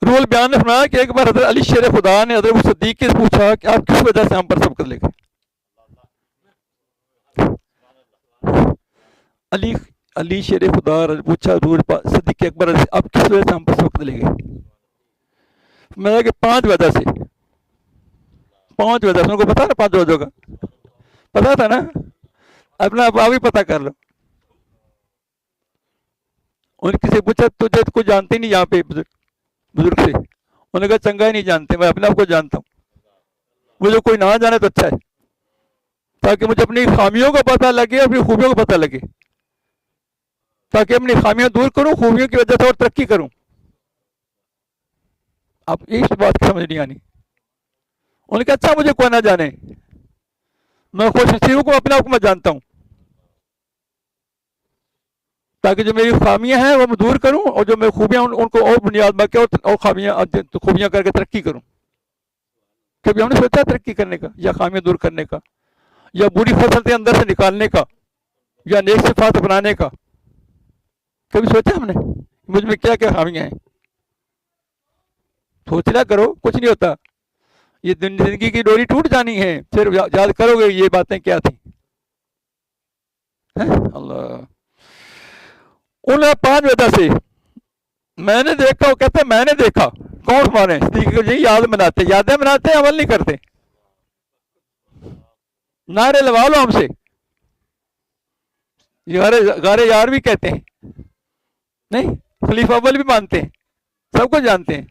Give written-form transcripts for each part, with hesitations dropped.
Role بیان نے فرمایا کہ ایک بار حضرت علی شیر خدا نے حضرت ابو صدیق سے پوچھا کہ آپ کس وجہ سے ہم پر سبقت لے گئے. علی علی شیر خدا نے پوچھا حضور صدیق اکبر سے آپ کس وجہ سے ہم پر سبقت لے گئے. میں نے کہ 5 وجہ سے. 5 وجہ سے. ان کو پتا نا 5 وجہ کا پتا تھا نا. اپنا آپ ہی پتا کر لو. ان کسی پوچھا تجھے کو جانتے نہیں یہاں پہ بزرگ سے. انہوں نے کہا چنگا ہی نہیں جانتے, میں اپنے آپ کو جانتا ہوں. مجھے کوئی نہ جانے تو اچھا ہے, تاکہ مجھے اپنی خامیوں کا پتہ لگے, اپنی خوبیوں کا پتہ لگے, تاکہ اپنی خامیاں دور کروں, خوبیوں کی وجہ سے اور ترقی کروں. اب اس بات کی سمجھ نہیں آنی. انہوں نے کہا اچھا مجھے کوئی نہ جانے, میں خوش نصیب کو اپنے آپ کو میں جانتا ہوں, تاکہ جو میری خامیاں ہیں وہ میں دور کروں, اور جو میری خوبیاں ان کو اور بنیاد میں کے اور خوبیاں کر کے ترقی کروں. کبھی ہم نے سوچا ترقی کرنے کا, یا خامیاں دور کرنے کا, یا بری خصلتیں اندر سے نکالنے کا, یا نیک صفات اپنانے کا؟ کبھی سوچا ہم نے مجھ میں کیا کیا خامیاں ہیں؟ سوچ لیا کرو, کچھ نہیں ہوتا. یہ زندگی کی ڈوری ٹوٹ جانی ہے, پھر یاد کرو گے یہ باتیں کیا تھیں. اللہ. ان 5 وجہ سے میں نے دیکھا, وہ کہتے ہیں میں نے دیکھا. کون مانے یہی یاد مناتے, یادیں مناتے, عمل نہیں کرتے. نعرے لگا لو ہم سے, غارے یار بھی کہتے ہیں, نہیں خلیفہ اول بھی مانتے ہیں, سب کو جانتے ہیں,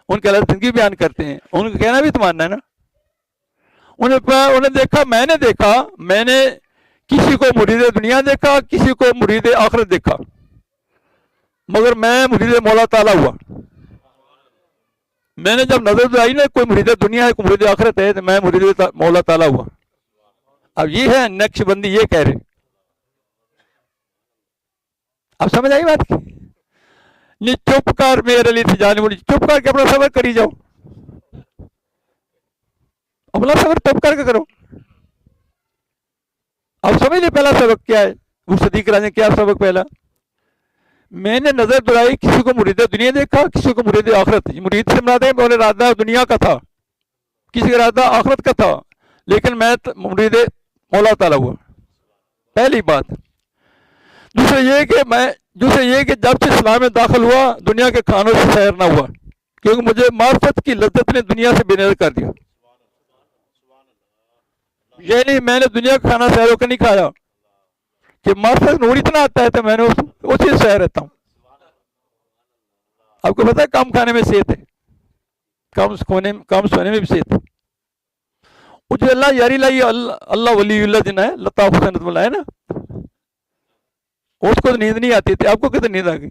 ان کے الگ زندگی بیان کرتے ہیں, ان کا کہنا بھی تو ماننا ہے نا. انہیں دیکھا, میں نے دیکھا, میں نے کسی کو مرید دنیا دیکھا, کسی کو مرید آخرت دیکھا, مگر میں مرید مولا تعالیٰ ہوا. میں نے جب نظر تو آئی نا, کوئی مرید دنیا ہے, کوئی مرید آخرت ہے, تو میں مرید مولا تعالیٰ ہوا. اب یہ ہے نقش بندی, یہ کہہ رہے. اب سمجھ آئی بات کی؟ نہیں چپ کر میرے لیے جانے والی, چپ کر کے اپنا صبر کری جاؤ, اپنا صبر چپ کر کے کرو. اب سمجھ لیں پہلا سبق کیا ہے. وہ صدیق راج نے کیا سبق پہلا, میں نے نظر دوڑائی, کسی کو مرید دنیا دیکھا, کسی کو مرید آخرت. مرید سے مراد ہے بولے ارادہ دنیا کا تھا, کسی کا ارادہ آخرت کا تھا, لیکن میں مرید مولا تعالیٰ ہوا. پہلی بات. دوسرے یہ کہ جب سے اسلام میں داخل ہوا, دنیا کے کھانوں سے سیر نہ ہوا, کیونکہ مجھے معرفت کی لذت نے دنیا سے بے نظر کر دیا. یہ نہیں میں نے دنیا کا کھانا سیر ہو کے نہیں کھایا, کہ معرفت نور اتنا آتا ہے تو میں نے اسی سے سیر رہتا ہوں. آپ کو پتا ہے کم کھانے میں صحت ہے, کم سونے میں بھی صحت ہے. وہ جو اللہ یاری لائی, اللہ ولی اللہ جن ہے, لطاف حسنت والا ہے نا, اس کو نیند نہیں آتی تھی. آپ کو کتنی نیند آ گئی؟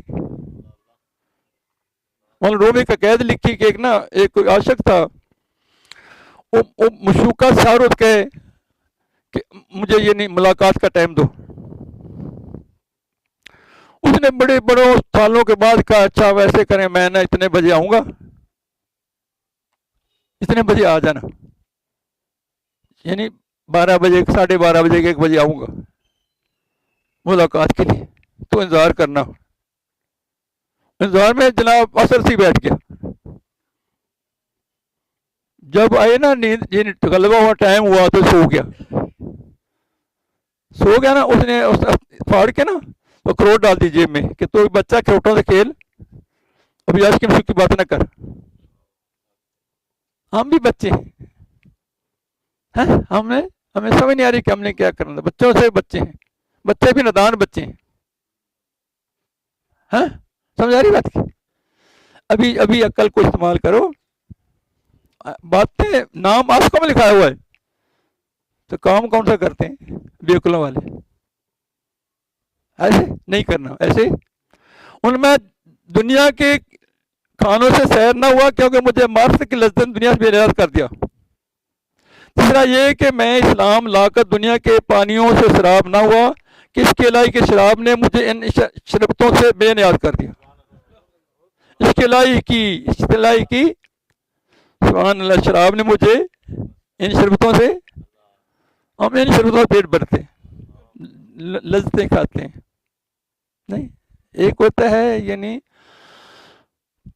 مولانا رومی کا قید لکھی کہ ایک کوئی عاشق تھا, وہ مشوقہ سارت کہے کہ مجھے یہ نہیں ملاقات کا ٹائم دو. اس نے بڑوں سالوں کے بعد کہا اچھا ویسے کریں, میں نا اتنے بجے آؤں گا, اتنے بجے آ جانا, یعنی 12 بجے 12:30 بجے 1 بجے آؤں گا ملاقات کے لیے, تو انتظار کرنا. انتظار میں جناب اثر سی بیٹھ گیا. جب آئے نا نیند, غلبہ ہوا, ٹائم ہوا, تو سو گیا نا. اس نے پھاڑ کے نا وہ کروٹ ڈال دی جیب میں کہ تو بچہ کروٹوں سے کھیل, ابھی آج کی بات نہ کر. ہم بھی بچے ہیں, ہمیں سمجھ نہیں آ رہی کہ ہم نے کیا کرنا تھا. بچوں سے بچے ہیں, بچے بھی نادان بچے ہیں. سمجھ آ رہی بات کی؟ ابھی عقل کو استعمال کرو. باتیں نام آنکھوں میں لکھا ہوا ہے, تو کام کون سا کرتے ہیں بے عقلوں والے؟ ایسے نہیں کرنا. ایسے ان میں دنیا کے کھانوں سے سیر نہ ہوا, کیونکہ مجھے معرفت کی لذت دنیا سے بے نیاز کر دیا. تیسرا یہ کہ میں اسلام لا کر دنیا کے پانیوں سے شراب نہ ہوا, کہ اس کے لائی کہ شراب نے مجھے ان شربتوں سے بے نیاز کر دیا. اس کے لائی کی سبحان اللہ, شراب نے مجھے ان شربتوں سے, ہم ان شربتوں سے پیٹ بھرتے ہیں, لذتیں کھاتے ہیں. نہیں, ایک ہوتا ہے یعنی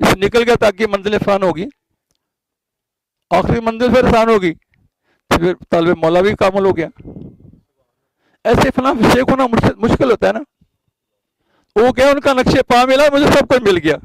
اس سے نکل گیا تاکہ منزل آسان ہوگی، آخری منزل پھر آسان ہوگی، تو پھر طالب مولا بھی کامل ہو گیا۔ ایسے فلاں شیخ ہونا مشکل ہوتا ہے نا، وہ کیا ان کا نقشے پا ملا، مجھے سب کچھ مل گیا۔